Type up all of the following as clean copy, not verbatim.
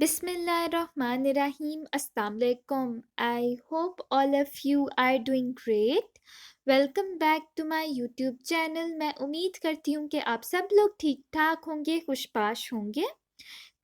Bismillahirrahmanirrahim. Assalamu alaikum. I hope all of you are doing great. Welcome back to my YouTube channel. मैं उम्मीद करती हूँ कि आप सब लोग ठीक ठाक होंगे, खुशपाश होंगे।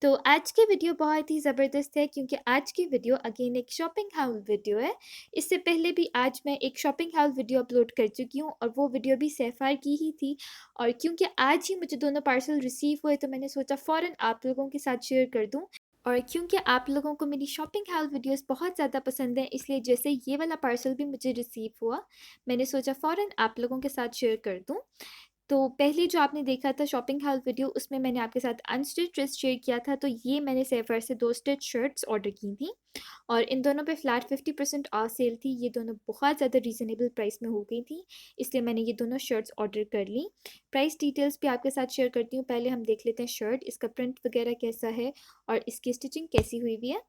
तो आज की वीडियो बहुत ही ज़बरदस्त है क्योंकि आज की वीडियो अगेन एक शॉपिंग हाउल वीडियो है। इससे पहले भी आज मैं एक शॉपिंग हाउल वीडियो अपलोड कर चुकी हूँ और वो वीडियो भी सैफार की ही थी। और क्योंकि आज ही मुझे दोनों पार्सल रिसीव हुए तो मैंने सोचा फ़ौरन आप लोगों के साथ शेयर कर दूँ। और क्योंकि आप लोगों को मेरी शॉपिंग हाउल वीडियोस बहुत ज़्यादा पसंद है, इसलिए जैसे ये वाला पार्सल भी मुझे रिसीव हुआ, मैंने सोचा फ़ौरन आप लोगों के साथ शेयर कर दूँ। तो पहले जो आपने देखा था शॉपिंग हाउल वीडियो, उसमें मैंने आपके साथ अनस्टिच ड्रेस शेयर किया था। तो ये मैंने सेफर से 2 स्टिच शर्ट्स ऑर्डर की थी और इन दोनों पे फ्लैट 50% ऑफ सेल थी। ये दोनों बहुत ज़्यादा रीज़नेबल प्राइस में हो गई थी, इसलिए मैंने ये दोनों शर्ट्स ऑर्डर कर ली। प्राइस डिटेल्स भी आपके साथ शेयर करती हूँ। पहले हम देख लेते हैं शर्ट, इसका प्रिंट वगैरह कैसा है और इसकी स्टिचिंग कैसी हुई हुई है।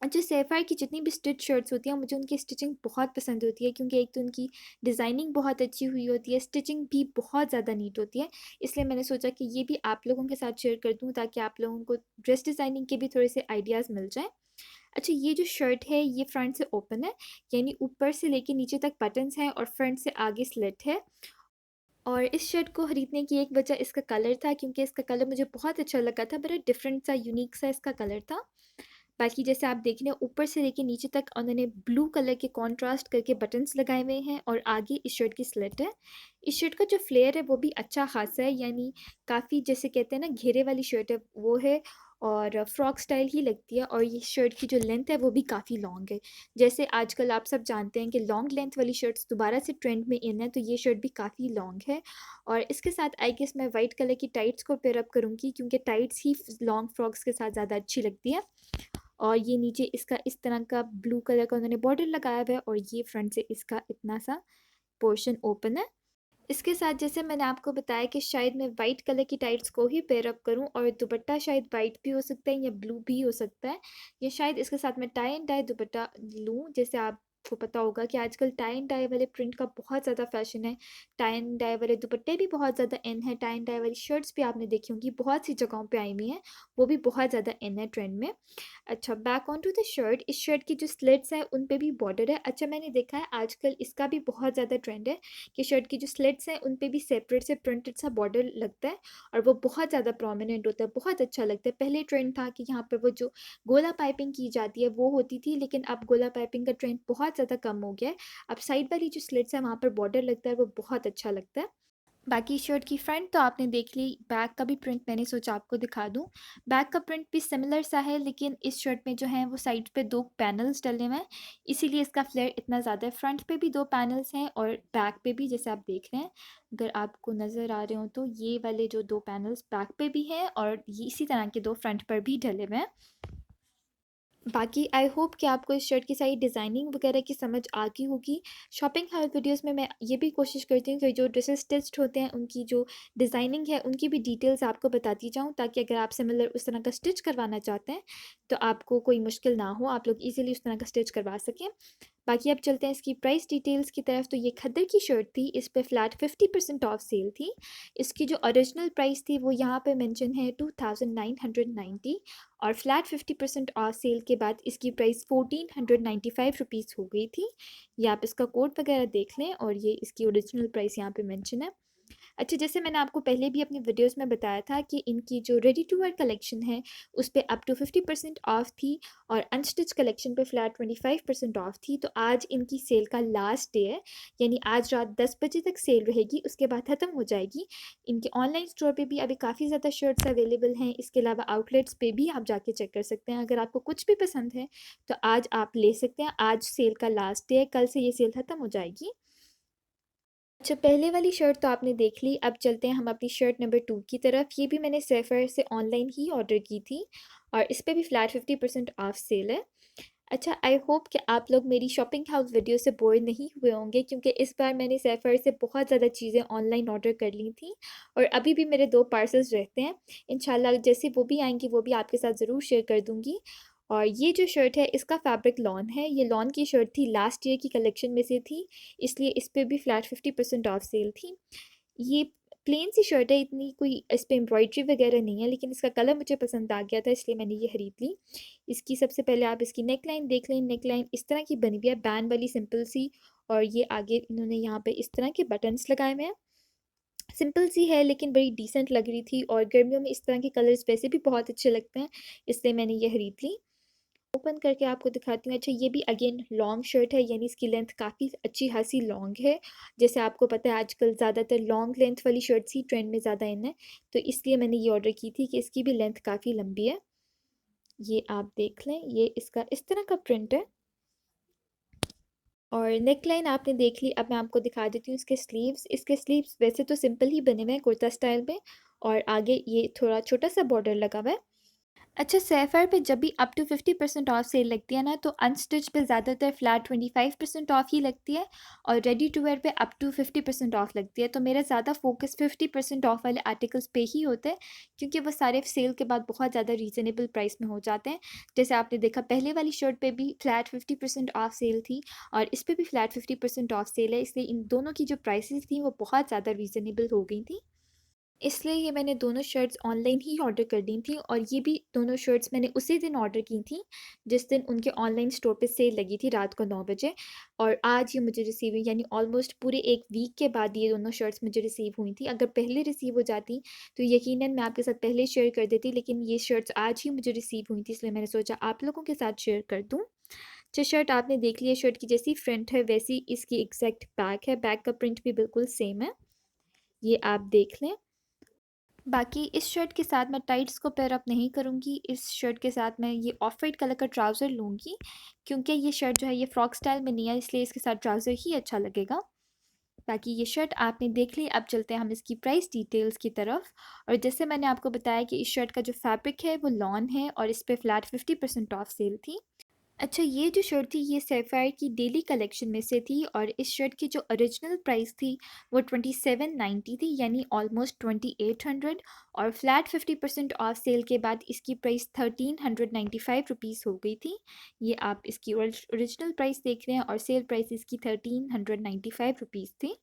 अच्छा, सेफायर की जितनी भी स्टिच शर्ट्स होती हैं, मुझे उनकी स्टिचिंग बहुत पसंद होती है क्योंकि एक तो उनकी डिज़ाइनिंग बहुत अच्छी हुई होती है, स्टिचिंग भी बहुत ज़्यादा नीट होती है। इसलिए मैंने सोचा कि ये भी आप लोगों के साथ शेयर कर दूँ ताकि आप लोगों को ड्रेस डिज़ाइनिंग के भी थोड़े से आइडियाज़ मिल जाएँ। अच्छा, ये जो शर्ट है ये फ्रंट से ओपन है, यानी ऊपर से लेके नीचे तक बटन्स हैं और फ्रंट से आगे स्लिट है। और इस शर्ट को खरीदने की एक वजह इसका कलर था क्योंकि इसका कलर मुझे बहुत अच्छा लगा था, बड़ा डिफरेंट सा, यूनिक सा इसका कलर था। बाकी जैसे आप देख रहे हैं ऊपर से लेके नीचे तक उन्होंने ब्लू कलर के कॉन्ट्रास्ट करके बटन्स लगाए हुए हैं और आगे इस शर्ट की स्लिट है। इस शर्ट का जो फ्लेयर है वो भी अच्छा खासा है, यानी काफ़ी जैसे कहते हैं ना घेरे वाली शर्ट है वो है और फ्रॉक स्टाइल ही लगती है। और ये शर्ट की जो लेंथ है वो भी काफ़ी लॉन्ग है। जैसे आजकल आप सब जानते हैं कि लॉन्ग लेंथ वाली शर्ट्स दोबारा से ट्रेंड में इन है, तो ये शर्ट भी काफ़ी लॉन्ग है। और इसके साथ आई गेस मैं वाइट कलर की टाइट्स को पेयर अप करूँगी क्योंकि टाइट्स ही लॉन्ग फ्रॉक्स के साथ ज़्यादा अच्छी लगती है। और ये नीचे इसका इस तरह का ब्लू कलर का उन्होंने बॉर्डर लगाया हुआ है और ये फ्रंट से इसका इतना सा पोर्शन ओपन है। इसके साथ जैसे मैंने आपको बताया कि शायद मैं वाइट कलर की टाइट्स को ही पेयर अप करूं और दुपट्टा शायद वाइट भी हो सकता है या ब्लू भी हो सकता है, या शायद इसके साथ मैं टाई एंड डाई दुपट्टा लूं। जैसे आपको पता होगा कि आजकल टाई एंड डाई वाले प्रिंट का बहुत ज़्यादा फैशन है, टाई एंड डाई वाले दुपट्टे भी बहुत ज़्यादा इन है, टाई एंड डाई वाली शर्ट्स भी आपने देखी होंगी बहुत सी जगहों पे आई हुई हैं, वो भी बहुत ज़्यादा इन है ट्रेंड में। अच्छा, back on to the shirt, इस शर्ट की जो स्लिट्स हैं उन पे भी बॉर्डर है। अच्छा, मैंने देखा है आजकल इसका भी बहुत ज़्यादा ट्रेंड है कि शर्ट की जो स्लिट्स हैं उन पे भी सेपरेट से प्रिंटेड सा बॉर्डर लगता है और वो बहुत ज़्यादा प्रोमिनेंट होता है, बहुत अच्छा लगता है। पहले ट्रेंड था कि यहाँ पर वो जो गोला पाइपिंग की जाती है वो होती थी, लेकिन अब गोला पाइपिंग का ट्रेंड बहुत ज़्यादा कम हो गया है। अब साइड वाली जो स्लिट्स है वहाँ पर बॉर्डर लगता है, वो बहुत अच्छा लगता है। बाकी शर्ट की फ्रंट तो आपने देख ली, बैक का भी प्रिंट मैंने सोचा आपको दिखा दूं। बैक का प्रिंट भी सिमिलर सा है, लेकिन इस शर्ट में जो है वो साइड पे 2 पैनल्स डले हुए हैं, इसीलिए इसका फ्लेयर इतना ज़्यादा है। फ्रंट पे भी 2 पैनल्स हैं और बैक पे भी, जैसे आप देख रहे हैं, अगर आपको नज़र आ रहे हो तो ये वाले जो 2 पैनल्स बैक पे भी हैं और ये इसी तरह के 2 फ्रंट पर भी डले हुए हैं। बाकी आई होप कि आपको इस शर्ट की सारी डिज़ाइनिंग वगैरह की समझ आ गई होगी। शॉपिंग हाउल वीडियोस में मैं ये भी कोशिश करती हूँ कि जो ड्रेसेस स्टिच्ड होते हैं उनकी जो डिज़ाइनिंग है उनकी भी डिटेल्स आपको बताती जाऊँ, ताकि अगर आप सिमिलर उस तरह का स्टिच करवाना चाहते हैं तो आपको कोई मुश्किल ना हो, आप लोग ईजिली उस तरह का स्टिच करवा सकें। बाकी अब चलते हैं इसकी प्राइस डिटेल्स की तरफ। तो ये खद्दर की शर्ट थी, इस पे फ्लैट 50% ऑफ सेल थी। इसकी जो ओरिजिनल प्राइस थी वो यहाँ पे मेंशन है 2990 और फ्लैट 50% ऑफ सेल के बाद इसकी प्राइस 1495 रुपीज़ हो गई थी। ये आप इसका कोड वगैरह देख लें और ये इसकी ओरिजिनल प्राइस यहाँ पे मेंशन है। अच्छा, जैसे मैंने आपको पहले भी अपनी वीडियोस में बताया था कि इनकी जो रेडी टू वेयर कलेक्शन है उस पे अप टू 50% ऑफ थी और अनस्टिच कलेक्शन पे फ्लैट 25% ऑफ थी। तो आज इनकी सेल का लास्ट डे है, यानी आज रात 10 बजे तक सेल रहेगी, उसके बाद ख़त्म हो जाएगी। इनके ऑनलाइन स्टोर पे भी अभी काफ़ी ज़्यादा शर्ट्स अवेलेबल हैं, इसके अलावा आउटलेट्स पे भी आप जाके चेक कर सकते हैं। अगर आपको कुछ भी पसंद है तो आज आप ले सकते हैं। आज सेल का लास्ट डे है, कल से ये सेल ख़त्म हो जाएगी। अच्छा, पहले वाली शर्ट तो आपने देख ली, अब चलते हैं हम अपनी शर्ट नंबर 2 की तरफ। ये भी मैंने सेफर से ऑनलाइन ही ऑर्डर की थी और इस पे भी फ्लैट 50% ऑफ सेल है। अच्छा, आई होप कि आप लोग मेरी शॉपिंग हाउस वीडियो से बोर नहीं हुए होंगे क्योंकि इस बार मैंने सेफर से बहुत ज़्यादा चीज़ें ऑनलाइन ऑर्डर कर ली थी और अभी भी मेरे 2 पार्सल्स रहते हैं। इंशाल्लाह जैसे वो भी आएंगी वो भी आपके साथ ज़रूर शेयर कर दूँगी। और ये जो शर्ट है इसका फैब्रिक लॉन है, ये लॉन की शर्ट थी, लास्ट ईयर की कलेक्शन में से थी, इसलिए इस पे भी फ्लैट 50% ऑफ सेल थी। ये प्लेन सी शर्ट है, इतनी कोई इस पे एम्ब्रॉयडरी वगैरह नहीं है, लेकिन इसका कलर मुझे पसंद आ गया था, इसलिए मैंने ये खरीद ली। इसकी सबसे पहले आप इसकी नेक लाइन देख लें। नेक लाइन इस तरह की बनी हुई है, बैंड वाली सिंपल सी, और ये आगे इन्होंने यहाँ पे इस तरह के बटन्स लगाए हुए हैं। सिंपल सी है लेकिन बड़ी डिसेंट लग रही थी, और गर्मियों में इस तरह के कलर्स वैसे भी बहुत अच्छे लगते हैं, इसलिए मैंने ये खरीद ली। ओपन करके आपको दिखाती हूँ। अच्छा, ये भी अगेन लॉन्ग शर्ट है, यानी इसकी लेंथ काफ़ी अच्छी खासी लॉन्ग है। जैसे आपको पता है आजकल ज़्यादातर लॉन्ग लेंथ वाली शर्ट्स ही ट्रेंड में ज़्यादा इन है, तो इसलिए मैंने ये ऑर्डर की थी कि इसकी भी लेंथ काफ़ी लंबी है। ये आप देख लें, ये इसका इस तरह का प्रिंट है, और नेक लाइन आपने देख ली। अब मैं आपको दिखा देती हूँ इसके स्लीव्स। इसके स्लीव्स वैसे तो सिंपल ही बने हुए हैं, कुर्ता स्टाइल में, और आगे ये थोड़ा छोटा सा बॉर्डर लगा हुआ है। अच्छा, सैफर पे जब भी अप टू 50% ऑफ सेल लगती है ना, तो अनस्टिच पे ज़्यादातर फ्लैट 25% ऑफ ही लगती है, और रेडी टू वेयर पे अप टू 50% ऑफ लगती है। तो मेरा ज़्यादा फोकस 50% ऑफ वाले आर्टिकल्स पे ही होता है, क्योंकि वो सारे सेल के बाद बहुत ज़्यादा रीज़नेबल प्राइस में हो जाते हैं। जैसे आपने देखा पहले वाली शर्ट पे भी फ्लैट 50% ऑफ सेल थी, और इस पर भी फ्लैट 50% ऑफ सेल है, इसलिए इन दोनों की जो प्राइसेस थी वो बहुत ज़्यादा रीज़नेबल हो गई थी। इसलिए ये मैंने दोनों शर्ट्स ऑनलाइन ही ऑर्डर कर दी थी, और ये भी दोनों शर्ट्स मैंने उसी दिन ऑर्डर की थी जिस दिन उनके ऑनलाइन स्टोर पे सेल लगी थी, रात को 9 बजे। और आज ये मुझे रिसीव हुई, यानी ऑलमोस्ट पूरे एक वीक के बाद ये दोनों शर्ट्स मुझे रिसीव हुई थी। अगर पहले रिसीव हो जाती तो यकीनन मैं आपके साथ पहले शेयर कर देती, लेकिन ये शर्ट्स आज ही मुझे रिसीव हुई थी, इसलिए मैंने सोचा आप लोगों के साथ शेयर कर दूँ। जो शर्ट आपने देख ली है, शर्ट की जैसी फ्रंट है वैसी इसकी एग्जैक्ट बैक है, बैक का प्रिंट भी बिल्कुल सेम है, ये आप देख लें। बाकी इस शर्ट के साथ मैं टाइट्स को पेयर अप नहीं करूँगी, इस शर्ट के साथ मैं ये ऑफ वाइट कलर का ट्राउज़र लूँगी, क्योंकि ये शर्ट जो है ये फ्रॉक स्टाइल में नहीं है, इसलिए इसके साथ ट्राउज़र ही अच्छा लगेगा। बाकी ये शर्ट आपने देख ली, अब चलते हैं हम इसकी प्राइस डिटेल्स की तरफ। और जैसे मैंने आपको बताया कि इस शर्ट का जो फैब्रिक है वो लॉन है, और इस पर फ्लैट 50% ऑफ सेल थी। अच्छा, ये जो शर्ट थी ये सैफायर की डेली कलेक्शन में से थी, और इस शर्ट की जो ओरिजिनल प्राइस थी वो 2790 थी, यानी ऑलमोस्ट 2800, और फ्लैट 50% ऑफ सेल के बाद इसकी प्राइस 1395 रुपीज़ हो गई थी। ये आप इसकी ओरिजिनल प्राइस देख रहे हैं, और सेल प्राइस इसकी 1395 रुपीज़ थी।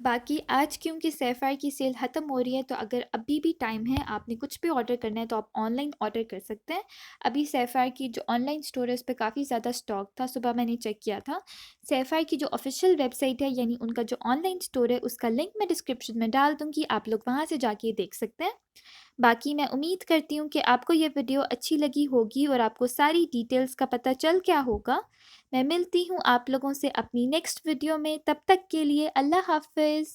बाकी आज क्योंकि सैफायर की सेल ख़त्म हो रही है, तो अगर अभी भी टाइम है, आपने कुछ भी ऑर्डर करना है तो आप ऑनलाइन ऑर्डर कर सकते हैं। अभी सैफायर की जो ऑनलाइन स्टोर है उस पे काफ़ी ज़्यादा स्टॉक था, सुबह मैंने चेक किया था। सैफायर की जो ऑफिशियल वेबसाइट है, यानी उनका जो ऑनलाइन स्टोर है, उसका लिंक मैं डिस्क्रिप्शन में डाल दूँगी, आप लोग वहाँ से जाके देख सकते हैं। बाकी मैं उम्मीद करती हूँ कि आपको ये वीडियो अच्छी लगी होगी, और आपको सारी डिटेल्स का पता चल गया होगा। मैं मिलती हूँ आप लोगों से अपनी नेक्स्ट वीडियो में, तब तक के लिए अल्लाह हाफ़िज़।